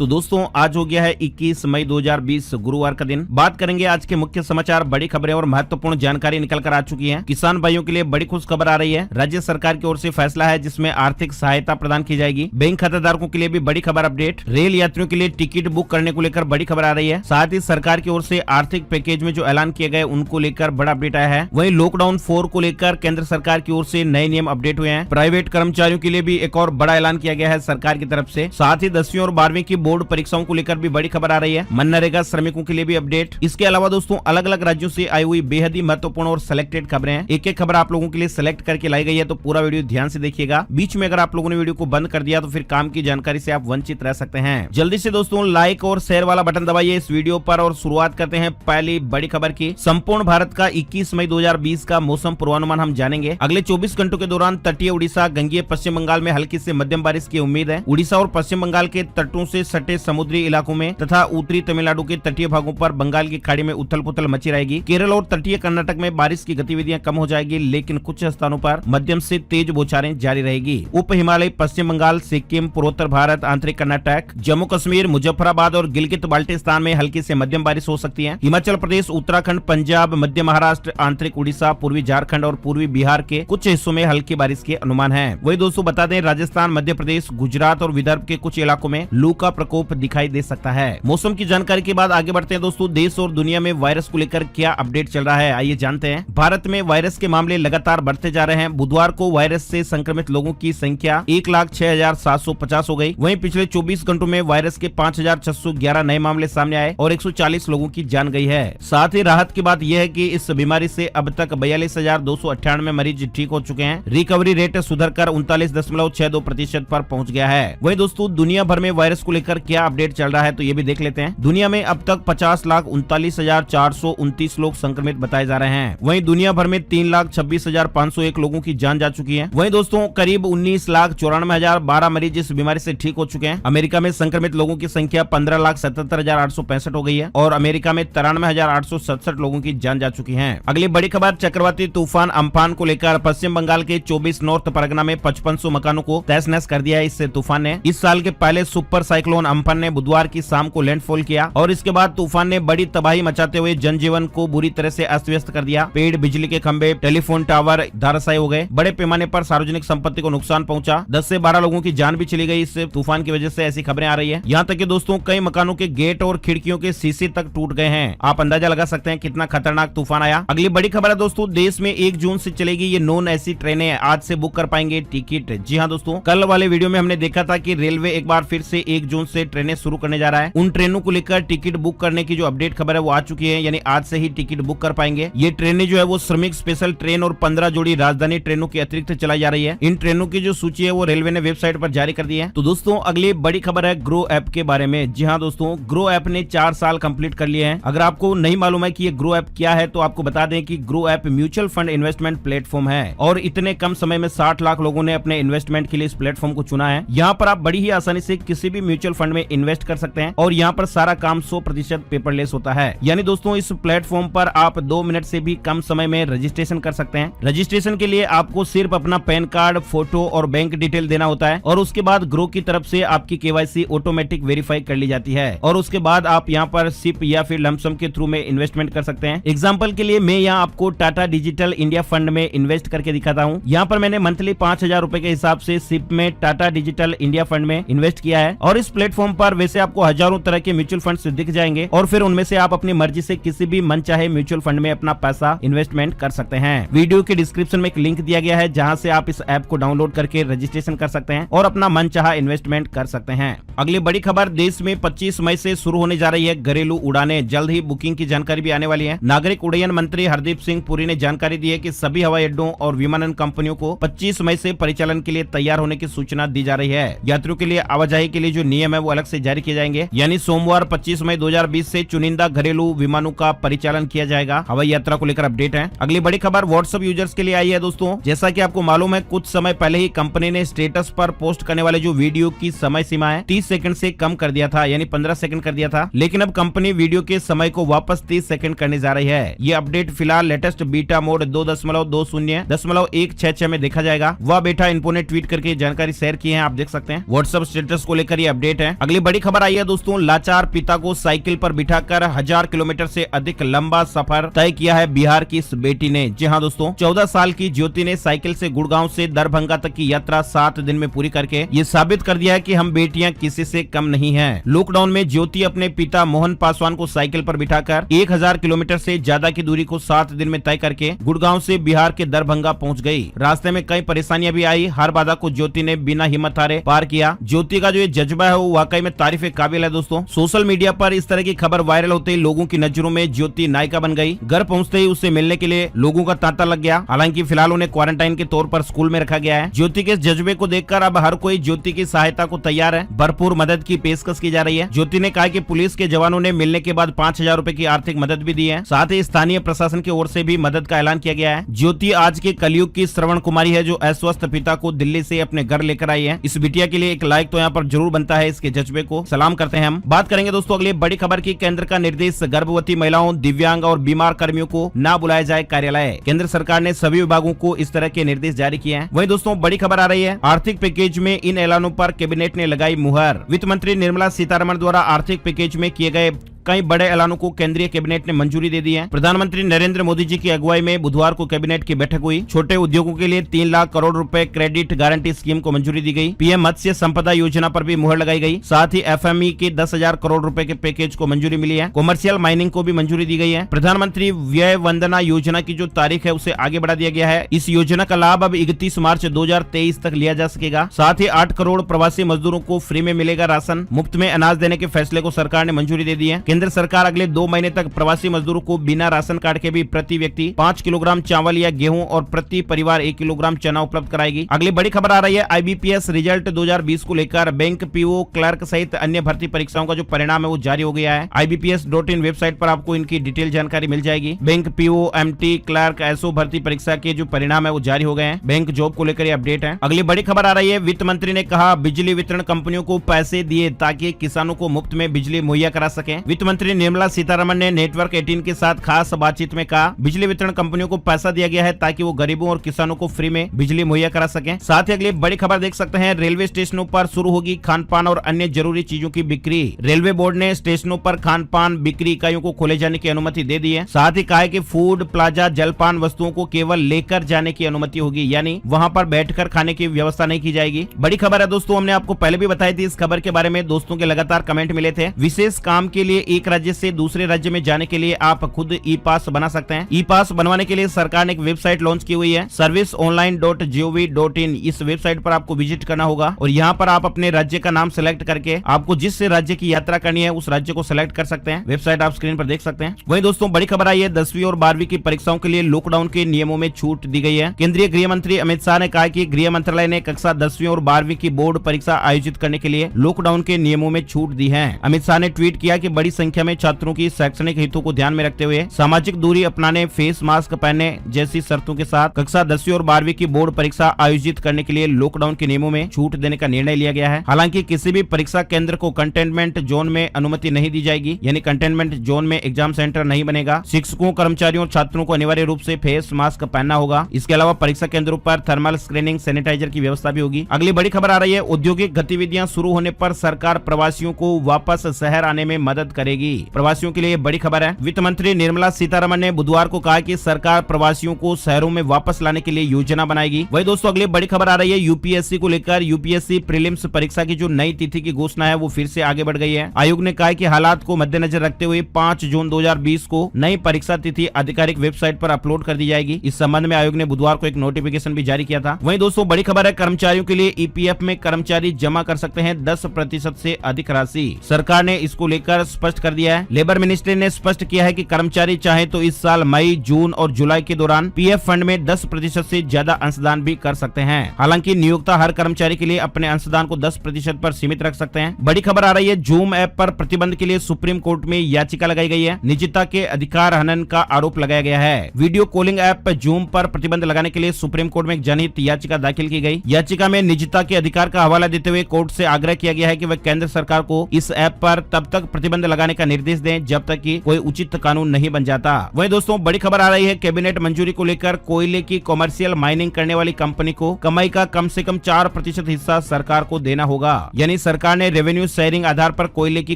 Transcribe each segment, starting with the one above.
तो दोस्तों आज हो गया है 21 मई 2020 गुरुवार का दिन। बात करेंगे आज के मुख्य समाचार, बड़ी खबरें और महत्वपूर्ण जानकारी निकल कर आ चुकी है। किसान भाइयों के लिए बड़ी खुश खबर आ रही है। राज्य सरकार की ओर से फैसला है जिसमें आर्थिक सहायता प्रदान की जाएगी। बैंक खाताधारकों के लिए भी बड़ी खबर अपडेट। रेल यात्रियों के लिए टिकट बुक करने को लेकर बड़ी खबर आ रही है। साथ ही सरकार की ओर से आर्थिक पैकेज में जो ऐलान किए गए उनको लेकर बड़ा अपडेट आया है। वहीं लॉकडाउन 4 को लेकर केंद्र सरकार की ओर से नए नियम अपडेट हुए हैं। प्राइवेट कर्मचारियों के लिए भी एक और बड़ा ऐलान किया गया है सरकार की तरफ से। साथ ही 10वीं और 12वीं की बोर्ड परीक्षाओं को लेकर भी बड़ी खबर आ रही है। मनरेगा श्रमिकों के लिए भी अपडेट। इसके अलावा दोस्तों अलग अलग राज्यों से आई हुई बेहद ही महत्वपूर्ण और सिलेक्टेड खबरें हैं। एक एक खबर आप लोगों के लिए सिलेक्ट करके लाई गई है, तो पूरा वीडियो ध्यान से देखिएगा। बीच में अगर आप लोगों ने वीडियो को बंद कर दिया तो फिर काम की जानकारी से आप वंचित रह सकते हैं। जल्दी से दोस्तों लाइक और शेयर वाला बटन दबाइए इस वीडियो पर और शुरुआत करते हैं पहली बड़ी खबर की। संपूर्ण भारत का 21 मई 2020 का मौसम पूर्वानुमान हम जानेंगे। अगले 24 घंटों के दौरान तटीय उड़ीसा, गंगीय पश्चिम बंगाल में हल्की से मध्यम बारिश की उम्मीद है। उड़ीसा और पश्चिम बंगाल के तटों से सटे समुद्री इलाकों में तथा उत्तरी तमिलनाडु के तटीय भागों पर बंगाल की खाड़ी में उथल पुथल मची रहेगी। केरल और तटीय कर्नाटक में बारिश की गतिविधियां कम हो जाएगी, लेकिन कुछ स्थानों पर मध्यम से तेज बौछारें जारी रहेगी। उप हिमालय, पश्चिम बंगाल, सिक्किम, पूर्वोत्तर भारत, आंतरिक कर्नाटक, जम्मू कश्मीर, मुजफ्फराबाद और गिलगित बाल्टिस्तान में हल्की से मध्यम बारिश हो सकती है। हिमाचल प्रदेश, उत्तराखंड, पंजाब, मध्य महाराष्ट्र, आंतरिक उड़ीसा, पूर्वी झारखंड और पूर्वी बिहार के कुछ हिस्सों में हल्की बारिश के अनुमान है। वही दोस्तों बता दें राजस्थान, मध्य प्रदेश, गुजरात और विदर्भ के कुछ इलाकों में लू का प्रकोप दिखाई दे सकता है। मौसम की जानकारी के बाद आगे बढ़ते हैं दोस्तों। देश और दुनिया में वायरस को लेकर क्या अपडेट चल रहा है आइए जानते हैं। भारत में वायरस के मामले लगातार बढ़ते जा रहे हैं। बुधवार को वायरस से संक्रमित लोगों की संख्या 1,06,750 हो गई। वहीं पिछले 24 घंटों में वायरस के 5,611 नए मामले सामने आए और 140 लोगों की जान गई है। साथ ही राहत की बात यह है कि इस बीमारी से अब तक 42,298 मरीज ठीक हो चुके हैं। रिकवरी रेट सुधरकर 39.62% पर पहुंच गया है। वहीं दोस्तों दुनिया भर में वायरस को लेकर क्या अपडेट चल रहा है तो ये भी देख लेते हैं। दुनिया में अब तक 50,39,429 लोग संक्रमित बताए जा रहे हैं। वहीं दुनिया भर में 3,26,501 लोगों की जान जा चुकी है। वहीं दोस्तों करीब 19,94,012 मरीज इस बीमारी से ठीक हो चुके हैं। अमेरिका में संक्रमित लोगों की संख्या 15,77,865 हो गई है और अमेरिका में 93,867 लोगों की जान जा चुकी है। अगली बड़ी खबर चक्रवाती तूफान अम्फान को लेकर। पश्चिम बंगाल के 24 नॉर्थ परगना में 5500 मकानों को तहस नहस कर दिया है इस तूफान ने। इस साल के पहले सुपर साइक्लोन अम्फान ने बुधवार की शाम को लैंडफॉल किया और इसके बाद तूफान ने बड़ी तबाही मचाते हुए जनजीवन को बुरी तरह से अस्त व्यस्त कर दिया। पेड़, बिजली के खंभे, टेलीफोन टावर धराशायी हो गए। बड़े पैमाने पर सार्वजनिक संपत्ति को नुकसान पहुंचा। 10 से 12 लोगों की जान भी चली गई इस तूफान की वजह से, ऐसी खबरें आ रही है। यहाँ तक कि दोस्तों कई मकानों के गेट और खिड़कियों के शीशे तक टूट गए हैं। आप अंदाजा लगा सकते हैं कितना खतरनाक तूफान आया। अगली बड़ी खबर है दोस्तों, देश में 1 जून से चलेगी ये नॉन एसी ट्रेनें। आज से बुक कर पाएंगे टिकट। जी हाँ दोस्तों, कल वाले वीडियो में हमने देखा था कि रेलवे एक बार फिर से 1 जून से ट्रेनें शुरू करने जा रहा है। उन ट्रेनों को लेकर टिकट बुक करने की जो अपडेट खबर है वो आ चुकी है, यानी आज से ही टिकट बुक कर पाएंगे। ये ट्रेनें जो है वो श्रमिक स्पेशल ट्रेन और 15 जोड़ी राजधानी ट्रेनों के अतिरिक्त चलाई जा रही है। इन ट्रेनों की जो सूची है वो रेलवे ने वेबसाइट पर जारी कर दी है। तो दोस्तों अगली बड़ी खबर है ग्रो ऐप के बारे में। जी हाँ दोस्तों, ग्रो ऐप ने 4 साल कंप्लीट कर लिए हैं। अगर आपको नहीं मालूम है कि ये ग्रो ऐप क्या है तो आपको बता दें कि grow app mutual fund investment platform है और इतने कम समय में 60 लाख लोगों ने अपने इन्वेस्टमेंट के लिए इस प्लेटफॉर्म को चुना है। यहाँ पर आप बड़ी ही आसानी से किसी भी म्यूचुअल फंड में इन्वेस्ट कर सकते हैं और यहाँ पर सारा काम 100% पेपरलेस होता है। यानी दोस्तों इस प्लेटफॉर्म पर आप 2 मिनट से भी कम समय में रजिस्ट्रेशन कर सकते हैं। रजिस्ट्रेशन के लिए आपको सिर्फ अपना पैन कार्ड, फोटो और बैंक डिटेल देना होता है और उसके बाद ग्रो की तरफ से आपकी केवाईसी ऑटोमेटिक वेरीफाई कर ली जाती है और उसके बाद आप यहाँ पर सिप या फिर लमसम के थ्रू में इन्वेस्टमेंट कर सकते हैं। एग्जाम्पल के लिए मैं यहाँ आपको टाटा डिजिटल इंडिया फंड में इन्वेस्ट करके दिखाता हूँ। यहाँ पर मैंने मंथली 5,000 रुपए के हिसाब से सिप में टाटा डिजिटल इंडिया फंड में इन्वेस्ट किया है और इस प्लेटफॉर्म पर वैसे आपको हजारों तरह के म्यूचुअल फंड दिख जाएंगे और फिर उनमें से आप अपनी मर्जी से किसी भी मनचाहे म्यूचुअल फंड में अपना पैसा इन्वेस्टमेंट कर सकते हैं। वीडियो के डिस्क्रिप्शन में एक लिंक दिया गया है जहां से आप इस ऐप को डाउनलोड करके रजिस्ट्रेशन कर सकते हैं और अपना मनचाहा इन्वेस्टमेंट कर सकते हैं। अगली बड़ी खबर, देश में 25 मई से शुरू होने जा रही है घरेलू उड़ानें। जल्द ही बुकिंग की जानकारी भी आने वाली है। नागरिक उड्डयन मंत्री हरदीप सिंह पुरी ने जानकारी दी है कि सभी हवाई अड्डों और विमानन कंपनियों को 25 मई से परिचालन के लिए तैयार होने की सूचना दी जा रही है। यात्रियों के लिए आवाजाही के लिए जो नियम है वो अलग से जारी किए जाएंगे। यानी सोमवार 25 मई 2020 से चुनिंदा घरेलू विमानों का परिचालन किया जाएगा। हवाई यात्रा को लेकर अपडेट है। अगली बड़ी खबर व्हाट्सएप यूजर्स के लिए आई है दोस्तों। जैसा कि आपको मालूम है कुछ समय पहले ही कंपनी ने स्टेटस पर पोस्ट करने वाले जो वीडियो की समय सीमा है 30 सेकंड से कम कर दिया था, यानी 15 सेकंड कर दिया था। लेकिन अब कंपनी वीडियो के समय को वापस 30 सेकंड करने जा रही है। ये अपडेट फिलहाल लेटेस्ट बीटा मोड 2.20.166 में देखा जाएगा। वह बेटा इन्फो ने ट्वीट करके जानकारी शेयर की है, आप देख सकते हैं। व्हाट्सएप स्टेटस को लेकर ये अपडेट है। हैं। अगली बड़ी खबर आई है दोस्तों, लाचार पिता को साइकिल पर बिठाकर 1000 किलोमीटर से अधिक लंबा सफर तय किया है बिहार की इस बेटी ने। जी हाँ दोस्तों, 14 साल की ज्योति ने साइकिल से गुड़गांव से दरभंगा तक की यात्रा 7 दिन में पूरी करके ये साबित कर दिया है कि हम बेटियां किसी से कम नहीं हैं। लॉकडाउन में ज्योति अपने पिता मोहन पासवान को साइकिल पर बिठाकर 1000 किलोमीटर से ज्यादा की दूरी को 7 दिन में तय करके गुड़गांव से बिहार के दरभंगा पहुंच गई। रास्ते में कई परेशानियां भी आई, हर बाधा को ज्योति ने बिना हिम्मत हारे पार किया। ज्योति का जो ये जज्बा है वो वाकई में तारीफ काबिल है दोस्तों। सोशल मीडिया पर इस तरह की खबर वायरल होते ही लोगों की नजरों में ज्योति नायिका बन गई। घर पहुंचते ही उससे मिलने के लिए लोगों का तांता लग गया। हालांकि फिलहाल उन्हें क्वारंटाइन के तौर पर स्कूल में रखा गया है। ज्योति के इस जज्बे को देखकर अब हर कोई ज्योति की सहायता को तैयार है। भरपूर मदद की पेशकश की जा रही है। ज्योति ने कहा कि पुलिस के जवानों ने मिलने के बाद 5000 रुपए की आर्थिक मदद भी दी है। साथ ही स्थानीय प्रशासन की ओर से भी मदद का ऐलान किया गया है। ज्योति आज के कलयुग की श्रवण कुमारी है जो अस्वस्थ पिता को दिल्ली से अपने घर लेकर आई है। इस बिटिया के लिए एक लाइक तो यहाँ पर जरूर बनता है। इसके जज्बे को सलाम करते हैं हम। बात करेंगे दोस्तों अगली बड़ी खबर की। केंद्र का निर्देश, गर्भवती महिलाओं, दिव्यांग और बीमार कर्मियों को न बुलाया जाए कार्यालय। केंद्र सरकार ने सभी विभागों को इस तरह के निर्देश जारी किए हैं। वहीं दोस्तों बड़ी खबर आ रही है, आर्थिक पैकेज में इन ऐलानों पर कैबिनेट ने लगाई मुहर। वित्त मंत्री निर्मला सीतारमण द्वारा आर्थिक पैकेज में किए गए कई बड़े ऐलानों को केंद्रीय कैबिनेट ने मंजूरी दे दी है। प्रधानमंत्री नरेंद्र मोदी जी की अगुवाई में बुधवार को कैबिनेट की बैठक हुई। छोटे उद्योगों के लिए 3 लाख करोड़ रुपए क्रेडिट गारंटी स्कीम को मंजूरी दी गई। पीएम मत्स्य संपदा योजना पर भी मुहर लगाई गई। साथ ही एफएमई के 10,000 करोड़ रुपए के पैकेज को मंजूरी मिली है। कॉमर्शियल माइनिंग को भी मंजूरी दी गई है। प्रधानमंत्री व्यय वंदना योजना की जो तारीख है उसे आगे बढ़ा दिया गया है। इस योजना का लाभ अब 31 मार्च 2023 तक लिया जा सकेगा। साथ ही 8 करोड़ प्रवासी मजदूरों को फ्री में मिलेगा राशन। मुफ्त में अनाज देने के फैसले को सरकार ने मंजूरी दे दी है। केंद्र सरकार अगले 2 महीने तक प्रवासी मजदूरों को बिना राशन कार्ड के भी प्रति व्यक्ति 5 किलोग्राम चावल या गेहूं और प्रति परिवार 1 किलोग्राम चना उपलब्ध कराएगी। अगली बड़ी खबर आ रही है, आईबीपीएस रिजल्ट 2020 को लेकर बैंक, पीओ, क्लर्क सहित अन्य भर्ती परीक्षाओं का जो परिणाम है वो जारी हो गया है। IBPS.in वेबसाइट पर आपको इनकी डिटेल जानकारी मिल जाएगी। Bank, PO, MT, clerk, SO भर्ती परीक्षा के जो परिणाम है वो जारी हो गए हैं। बैंक जॉब को लेकर अपडेट है। अगली बड़ी खबर आ रही है, वित्त मंत्री ने कहा बिजली वितरण कंपनियों को पैसे दिए ताकि किसानों को मुफ्त में बिजली मुहैया करा सके। वित्त मंत्री निर्मला सीतारमण ने नेटवर्क 18 के साथ खास बातचीत में कहा बिजली वितरण कंपनियों को पैसा दिया गया है ताकि वो गरीबों और किसानों को फ्री में बिजली मुहैया करा सकें। साथ ही अगली बड़ी खबर देख सकते हैं, रेलवे स्टेशनों पर शुरू होगी खान पान और अन्य जरूरी चीजों की बिक्री। रेलवे बोर्ड ने स्टेशनों पर खान पान बिक्री इकाइयों को खोले जाने की अनुमति दे दी है। साथ ही कहा है कि फूड प्लाजा जलपान वस्तुओं को केवल लेकर जाने की अनुमति होगी, यानी वहां पर बैठकर खाने की व्यवस्था नहीं की जाएगी। बड़ी खबर है दोस्तों, हमने आपको पहले भी बताई थी। इस खबर के बारे में दोस्तों के लगातार कमेंट मिले थे। विशेष काम के लिए एक राज्य से दूसरे राज्य में जाने के लिए आप खुद ई पास बना सकते हैं। ई पास बनवाने के लिए सरकार ने एक वेबसाइट लॉन्च की हुई है, serviceonline.gov.in। इस वेबसाइट पर आपको विजिट करना होगा और यहाँ पर आप अपने राज्य का नाम सेलेक्ट करके आपको जिस राज्य की यात्रा करनी है उस राज्य को सेलेक्ट कर सकते हैं। वेबसाइट आप स्क्रीन पर देख सकते हैं। वहीं दोस्तों बड़ी खबर आई है, 10वीं और 12वीं की परीक्षाओं के लिए लॉकडाउन के नियमों में छूट दी गई है। केंद्रीय गृह मंत्री अमित शाह ने कहा कि गृह मंत्रालय ने कक्षा 10वीं और 12वीं की बोर्ड परीक्षा आयोजित करने के लिए लॉकडाउन के नियमों में छूट दी है। अमित शाह ने ट्वीट किया कि बड़ी संख्या में छात्रों की शैक्षणिक हितों को ध्यान में रखते हुए सामाजिक दूरी अपनाने, फेस मास्क पहनने जैसी शर्तों के साथ कक्षा 10वीं और 12वीं की बोर्ड परीक्षा आयोजित करने के लिए लॉकडाउन के नियमों में छूट देने का निर्णय लिया गया है। हालांकि किसी भी परीक्षा केंद्र को कंटेनमेंट जोन में अनुमति नहीं दी जाएगी, यानी कंटेनमेंट जोन में एग्जाम सेंटर नहीं बनेगा। शिक्षकों, कर्मचारियों, छात्रों को अनिवार्य रूप से फेस मास्क पहनना होगा। इसके अलावा परीक्षा केंद्रों पर थर्मल स्क्रीनिंग, सैनिटाइजर की व्यवस्था भी होगी। अगली बड़ी खबर आ रही है, औद्योगिक गतिविधियां शुरू होने पर सरकार प्रवासियों को वापस शहर आने में मदद करेगी। प्रवासियों के लिए बड़ी खबर है। वित्त मंत्री निर्मला सीतारमण ने बुधवार को कहा कि सरकार प्रवासियों को शहरों में वापस लाने के लिए योजना बनाएगी। वही दोस्तों अगली बड़ी खबर आ रही है, यूपीएससी को लेकर। यूपीएससी प्रीलिम्स परीक्षा की जो नई तिथि की घोषणा है वो फिर से आगे बढ़ गई है। आयोग ने कहा कि हालात को मद्देनजर रखते हुए 5 जून 2020 को नई परीक्षा तिथि आधिकारिक वेबसाइट पर अपलोड कर दी जाएगी। इस संबंध में आयोग ने बुधवार को एक नोटिफिकेशन भी जारी किया था। वहीं दोस्तों बड़ी खबर है, कर्मचारियों के लिए ईपीएफ में कर्मचारी जमा कर सकते हैं 10% से अधिक राशि। सरकार ने इसको लेकर स्पष्ट कर दिया है। लेबर मिनिस्ट्री ने स्पष्ट किया है कि कर्मचारी चाहे तो इस साल मई, जून और जुलाई के दौरान पीएफ फंड में 10% से ज्यादा अंशदान भी कर सकते हैं। हालांकि नियोक्ता हर कर्मचारी के लिए अपने अंशदान को 10% पर सीमित रख सकते हैं। बड़ी खबर आ रही है, जूम ऐप पर प्रतिबंध के लिए सुप्रीम कोर्ट में याचिका लगाई गई है। निजता के अधिकार हनन का आरोप लगाया गया है। वीडियो कॉलिंग ऐप जूम पर प्रतिबंध लगाने के लिए सुप्रीम कोर्ट में एक जनहित याचिका दाखिल की गई। याचिका में निजता के अधिकार का हवाला देते हुए कोर्ट से आग्रह किया गया है कि वह केंद्र सरकार को इस ऐप पर तब तक प्रतिबंध लगाने लगाने का निर्देश दें जब तक कि कोई उचित कानून नहीं बन जाता। वहीं दोस्तों बड़ी खबर आ रही है कैबिनेट मंजूरी को लेकर कोयले की कॉमर्शियल माइनिंग करने वाली कंपनी को कमाई का कम से कम 4% हिस्सा सरकार को देना होगा। यानी सरकार ने रेवेन्यू शेयरिंग आधार पर कोयले की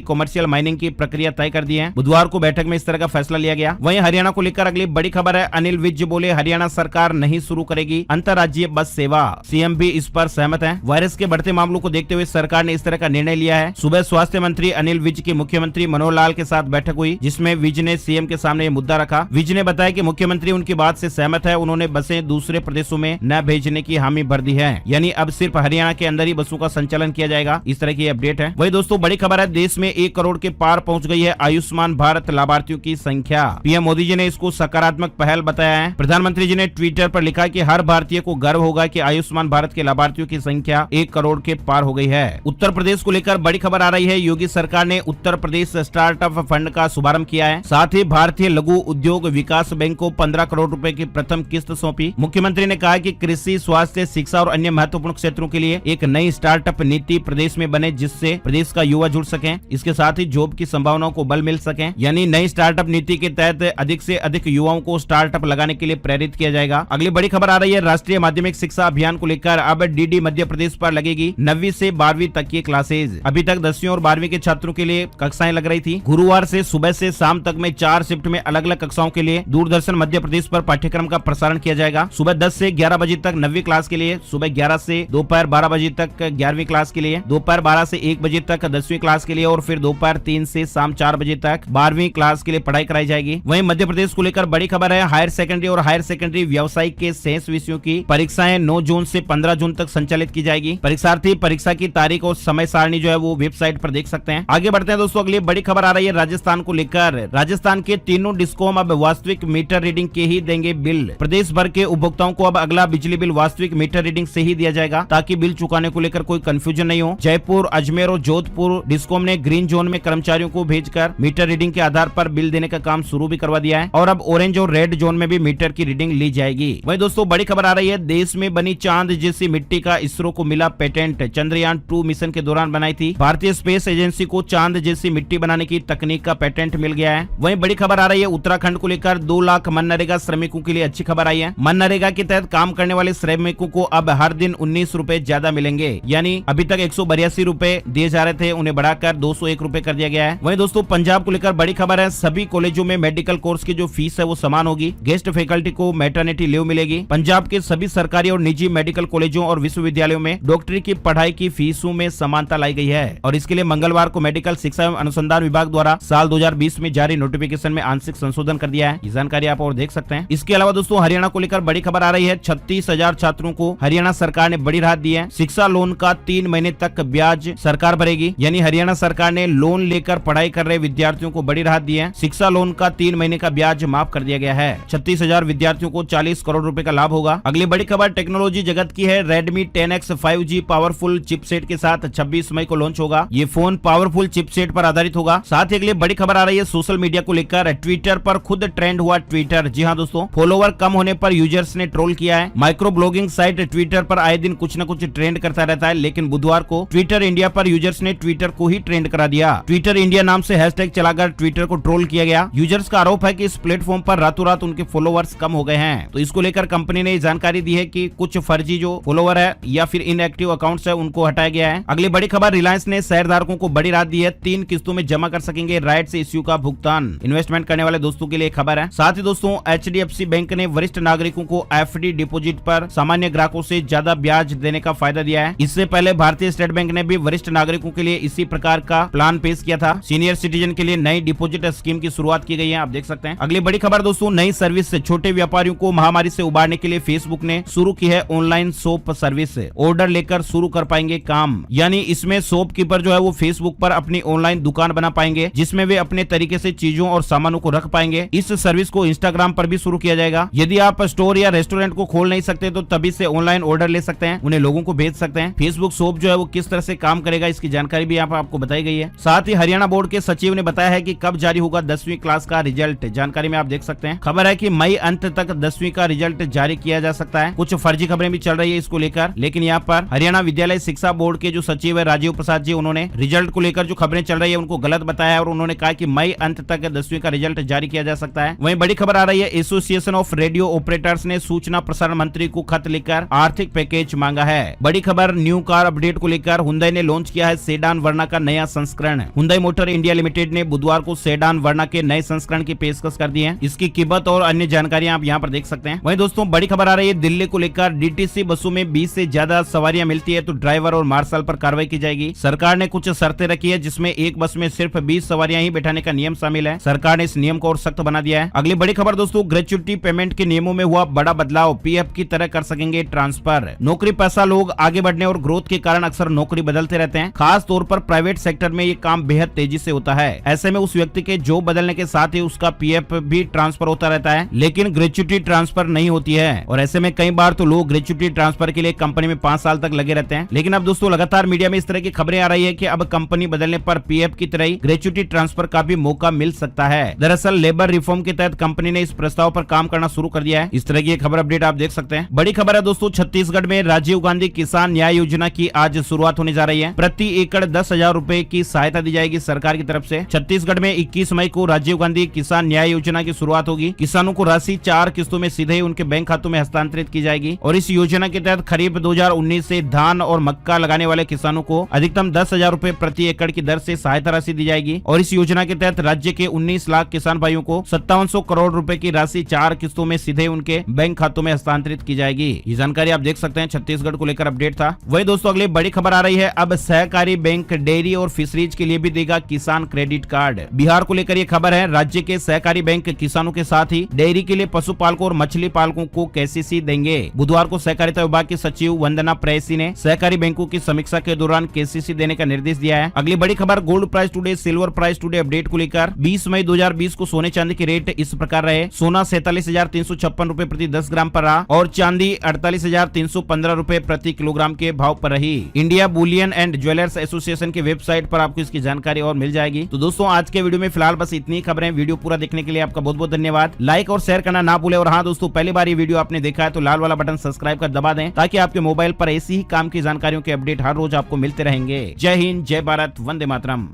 कॉमर्शियल माइनिंग की प्रक्रिया तय कर दी है। बुधवार को बैठक में इस तरह का फैसला लिया गया। वहीं हरियाणा को लेकर अगली बड़ी खबर है, अनिल विज बोले हरियाणा सरकार नहीं शुरू करेगी अंतर्राज्यीय बस सेवा। सीएम भी इस पर सहमत है। वायरस के बढ़ते मामलों को देखते हुए सरकार ने इस तरह का निर्णय लिया है। सुबह स्वास्थ्य मंत्री अनिल विज की मुख्यमंत्री मनोहर लाल के साथ बैठक हुई, जिसमें विज ने सीएम के सामने ये मुद्दा रखा। विज ने बताया कि मुख्यमंत्री उनकी बात से सहमत है। उन्होंने बसें दूसरे प्रदेशों में न भेजने की हामी भर दी है, यानी अब सिर्फ हरियाणा के अंदर ही बसों का संचालन किया जाएगा। इस तरह की अपडेट है। वही दोस्तों बड़ी खबर है, देश में 1 करोड़ के पार पहुंच गई है आयुष्मान भारत लाभार्थियों की संख्या। पीएम मोदी जी ने इसको सकारात्मक पहल बताया है। प्रधानमंत्री जी ने ट्विटर पर लिखा कि हर भारतीय को गर्व होगा कि आयुष्मान भारत के लाभार्थियों की संख्या 1 करोड़ के पार हो गई है। उत्तर प्रदेश को लेकर बड़ी खबर आ रही है, योगी सरकार ने उत्तर प्रदेश स्टार्टअप फंड का शुभारंभ किया है। साथ ही भारतीय लघु उद्योग विकास बैंक को 15 करोड़ रुपए की प्रथम किस्त सौंपी। मुख्यमंत्री ने कहा कि कृषि, स्वास्थ्य, शिक्षा और अन्य महत्वपूर्ण क्षेत्रों के लिए एक नई स्टार्टअप नीति प्रदेश में बने, जिससे प्रदेश का युवा जुड़ सके। इसके साथ ही जॉब की संभावनाओं को बल मिल सके। यानी नई स्टार्टअप नीति के तहत अधिक से अधिक युवाओं को स्टार्टअप लगाने के लिए प्रेरित किया जाएगा। अगली बड़ी खबर आ रही है, राष्ट्रीय माध्यमिक शिक्षा अभियान को लेकर अब डीडी मध्य प्रदेश पर लगेगी 9वीं से 12वीं तक की क्लासेज। अभी तक 10वीं और 12वीं के छात्रों के लिए कक्षाएं लग रही थी। गुरुवार से सुबह से शाम तक में 4 शिफ्ट में अलग अलग कक्षाओं के लिए दूरदर्शन मध्य प्रदेश पर पाठ्यक्रम का प्रसारण किया जाएगा। सुबह 10 से 11 बजे तक 9वीं क्लास के लिए, सुबह 11 से दोपहर 12 बजे तक 11वीं क्लास के लिए, दोपहर 12 से 1 बजे तक 10वीं क्लास के लिए और फिर दोपहर 3 से शाम 4 बजे तक 12वीं क्लास के लिए पढ़ाई कराई जाएगी। वहीं मध्य प्रदेश को लेकर बड़ी खबर है, हायर सेकेंडरी और हायर सेकेंडरी व्यावसायिक के शेष विषयों की परीक्षाएं 9 जून से 15 जून तक संचालित की जाएगी। परीक्षार्थी परीक्षा की तारीख और समय सारणी जो है वो वेबसाइट पर देख सकते हैं। आगे बढ़ते हैं दोस्तों, अगली बड़ी खबर आ रही है राजस्थान को लेकर। राजस्थान के तीनों डिस्कॉम अब वास्तविक मीटर रीडिंग के ही देंगे बिल। प्रदेश भर के उपभोक्ताओं को अब अगला बिजली बिल वास्तविक मीटर रीडिंग से ही दिया जाएगा, ताकि बिल चुकाने को लेकर कोई कंफ्यूजन नहीं हो। जयपुर, अजमेर और जोधपुर डिस्कॉम ने ग्रीन जोन में कर्मचारियों को भेजकर मीटर रीडिंग के आधार पर बिल देने का काम शुरू भी करवा दिया है और अब ऑरेंज और रेड जोन में भी मीटर की रीडिंग ली जाएगी। वहीं दोस्तों बड़ी खबर आ रही है, देश में बनी चांद जैसी मिट्टी का इसरो को मिला पेटेंट। चंद्रयान 2 मिशन के दौरान बनाई थी भारतीय स्पेस एजेंसी को चांद जैसी मिट्टी बनाने की तकनीक का पेटेंट मिल गया है। वहीं बड़ी खबर आ रही है, उत्तराखंड को लेकर 2 लाख मनरेगा श्रमिकों के लिए अच्छी खबर आई है। मनरेगा के तहत काम करने वाले श्रमिकों को अब हर दिन 19 रुपए ज्यादा मिलेंगे, यानी अभी तक 182 रुपए दिए जा रहे थे, उन्हें बढ़ाकर 201 रुपए कर दिया गया है। वहीं दोस्तों पंजाब को लेकर बड़ी खबर है, सभी कॉलेजों में मेडिकल कोर्स की जो फीस है वो समान होगी। गेस्ट फैकल्टी को मैटरनिटी लीव मिलेगी। पंजाब के सभी सरकारी और निजी मेडिकल कॉलेजों और विश्वविद्यालयों में डॉक्टरी की पढ़ाई की फीसों में समानता लाई गई है और इसके लिए मंगलवार को मेडिकल शिक्षा एवं अनुसंधान विभाग द्वारा साल 2020 में जारी नोटिफिकेशन में आंशिक संशोधन कर दिया है। ये जानकारी आप और देख सकते हैं। इसके अलावा दोस्तों हरियाणा को लेकर बड़ी खबर आ रही है, 36,000 छात्रों को हरियाणा सरकार ने बड़ी राहत दी है। शिक्षा लोन का 3 महीने तक ब्याज सरकार भरेगी, यानी हरियाणा सरकार ने लोन लेकर पढ़ाई कर रहे विद्यार्थियों को बड़ी राहत दी है। शिक्षा लोन का 3 महीने का ब्याज माफ कर दिया गया है। 36,000 विद्यार्थियों को 40 करोड़ रुपए का लाभ होगा। अगली बड़ी खबर टेक्नोलॉजी जगत की है, Redmi 10X 5G powerful chipset के साथ 26 मई को लॉन्च होगा। ये फोन पावरफुल चिपसेट पर आधारित होगा। साथ ही अगली बड़ी खबर आ रही है सोशल मीडिया को लेकर, ट्विटर पर खुद ट्रेंड हुआ ट्विटर। जी हाँ दोस्तों, फॉलोवर कम होने पर यूजर्स ने ट्रोल किया है। माइक्रो ब्लॉगिंग साइट ट्विटर पर आए दिन कुछ न कुछ ट्रेंड करता रहता है, लेकिन बुधवार को ट्विटर इंडिया पर यूजर्स ने ट्विटर को ही ट्रेंड करा दिया। ट्विटर इंडिया नाम से हैशटैग चलाकर ट्विटर को ट्रोल किया गया। यूजर्स का आरोप है कि इस प्लेटफॉर्म पर रातों रात उनके फॉलोवर्स कम हो गए हैं। तो इसको लेकर कंपनी ने जानकारी दी है कि कुछ फर्जी जो फॉलोवर है या फिर इनएक्टिव अकाउंट्स है उनको हटाया गया है। अगली बड़ी खबर, रिलायंस ने शेयरधारकों को बड़ी राहत दी है। 3 किस्तों में जमा कर सकेंगे राइट्स इश्यू का भुगतान। इन्वेस्टमेंट करने वाले दोस्तों के लिए खबर है। साथ ही दोस्तों HDFC बैंक ने वरिष्ठ नागरिकों को FD डिपॉजिट पर सामान्य ग्राहकों से ज्यादा ब्याज देने का फायदा दिया है। इससे पहले भारतीय स्टेट बैंक ने भी वरिष्ठ नागरिकों के लिए इसी प्रकार का प्लान पेश किया था। सीनियर सिटीजन के लिए नई डिपॉजिट स्कीम की शुरुआत की गई है, आप देख सकते हैं। अगली बड़ी खबर दोस्तों, नई सर्विस से छोटे व्यापारियों को महामारी से उबारने के लिए फेसबुक ने शुरू की है ऑनलाइन शॉप सर्विस। ऑर्डर लेकर शुरू कर पाएंगे काम, यानी इसमें शॉपकीपर जो है वो फेसबुक पर अपनी ऑनलाइन दुकान बना पाएंगे, जिसमें वे अपने तरीके से चीजों और सामानों को रख पाएंगे। इस सर्विस को इंस्टाग्राम पर भी शुरू किया जाएगा। यदि आप स्टोर या रेस्टोरेंट को खोल नहीं सकते तो तभी से ऑनलाइन ऑर्डर ले सकते हैं, उन्हें लोगों को भेज सकते हैं। फेसबुक शॉप जो है वो किस तरह से काम करेगा इसकी जानकारी भी आपको बताई गई है। साथ ही हरियाणा बोर्ड के सचिव ने बताया है कि कब जारी होगा 10वीं क्लास का रिजल्ट, जानकारी में आप देख सकते हैं। खबर है कि मई अंत तक 10वीं का रिजल्ट जारी किया जा सकता है। कुछ फर्जी खबरें भी चल रही है इसको लेकर, लेकिन यहाँ पर हरियाणा विद्यालय शिक्षा बोर्ड के जो सचिव है राजीव प्रसाद जी, उन्होंने रिजल्ट को लेकर जो खबरें चल रही है उनको गलत गलत बताया है और उन्होंने कहा कि मई अंत तक 10वीं का रिजल्ट जारी किया जा सकता है। वहीं बड़ी खबर आ रही है, एसोसिएशन ऑफ रेडियो ऑपरेटर्स ने सूचना प्रसारण मंत्री को खत लिखकर आर्थिक पैकेज मांगा है। बड़ी खबर न्यू कार अपडेट को लेकर हुंडई ने लॉन्च किया है सेडान वर्ना का नया संस्करण। हुंडई मोटर इंडिया लिमिटेड ने बुधवार को सेडान वर्ना के नए संस्करण की पेशकश कर दी है। इसकी कीमत और अन्य जानकारियां आप यहाँ पर देख सकते हैं। वहीं दोस्तों बड़ी खबर आ रही है, दिल्ली को लेकर डीटीसी बसों में 20 से ज्यादा सवारियां मिलती है तो ड्राइवर और मार्शल पर कार्रवाई की जाएगी। सरकार ने कुछ शर्तें रखी है जिसमें एक बस में सिर्फ 20 सवारियां ही बैठाने का नियम शामिल है। सरकार ने इस नियम को और सख्त बना दिया है। अगली बड़ी खबर दोस्तों, ग्रेच्युटी पेमेंट के नियमों में हुआ बड़ा बदलाव, पीएफ की तरह कर सकेंगे ट्रांसफर। नौकरी पेशा लोग आगे बढ़ने और ग्रोथ के कारण अक्सर नौकरी बदलते रहते हैं। खास तौर पर प्राइवेट सेक्टर में ये काम बेहद तेजी से होता है। ऐसे में उस व्यक्ति के जॉब बदलने के साथ ही उसका पीएफ भी ट्रांसफर होता रहता है, लेकिन ग्रेच्युटी ट्रांसफर नहीं होती है। और ऐसे में कई बार तो लोग ग्रेच्युटी ट्रांसफर के लिए कंपनी में 5 साल तक लगे रहते हैं। लेकिन अब दोस्तों लगातार मीडिया में इस तरह की खबरें आ रही है कि अब कंपनी बदलने पर पीएफ की तरह ही ग्रेच्युटी ट्रांसफर का भी मौका मिल सकता है। दरअसल लेबर रिफॉर्म के तहत कंपनी ने इस प्रस्ताव पर काम करना शुरू कर दिया है। इस तरह की खबर अपडेट आप देख सकते हैं। बड़ी खबर है दोस्तों, छत्तीसगढ़ में राजीव गांधी किसान न्याय योजना की आज शुरुआत होने जा रही है। प्रति एकड़ 10,000 रुपए की सहायता दी जाएगी सरकार की तरफ से। छत्तीसगढ़ में 21 मई को राजीव गांधी किसान न्याय योजना की शुरुआत होगी। किसानों को राशि 4 किस्तों में सीधे उनके बैंक खातों में हस्तांतरित की जाएगी और इस योजना के तहत खरीफ 2019 से धान और मक्का लगाने वाले किसानों को अधिकतम 10,000 रुपए प्रति एकड़ की दर से सहायता राशि दी जाएगी। और इस योजना के तहत राज्य के 19 लाख किसान भाइयों को 5700 करोड़ रुपए की राशि 4 किस्तों में सीधे उनके बैंक खातों में हस्तांतरित की जाएगी। ये जानकारी आप देख सकते हैं, छत्तीसगढ़ को लेकर अपडेट था। वही दोस्तों अगली बड़ी खबर आ रही है, अब सहकारी बैंक डेयरी और फिशरीज के लिए भी देगा किसान क्रेडिट कार्ड। बिहार को लेकर ये खबर है, राज्य के सहकारी बैंक किसानों के साथ ही डेयरी के लिए पशुपालकों और मछली पालकों को केसीसी देंगे। बुधवार को सहकारिता विभाग की सचिव वंदना प्रेयसी ने सहकारी बैंकों की समीक्षा के दौरान केसीसी देने का निर्देश दिया है। अगली बड़ी खबर gold price today silver price today update को लेकर 20 मई 2020 को सोने चांदी के रेट इस प्रकार रहे। सोना 47,356 रुपए प्रति 10 ग्राम पर रहा और चांदी 48,315 रुपए प्रति किलोग्राम के भाव पर रही। India Boolean and jewellers association की वेबसाइट पर आपको इसकी जानकारी और मिल जाएगी। तो दोस्तों आज के वीडियो में फिलहाल बस इतनी खबरें। वीडियो पूरा देखने के लिए आपका बहुत बहुत धन्यवाद। लाइक और शेयर करना ना भूले। और हाँ दोस्तों, पहली बार ये वीडियो आपने देखा है तो लाल वाला बटन सब्सक्राइब कर दबा दें ताकि आपके मोबाइल पर ऐसी ही काम की जानकारियों के अपडेट हर रोज आपको मिलते रहेंगे। जय हिंद, जय भारत, वंदे मातरम।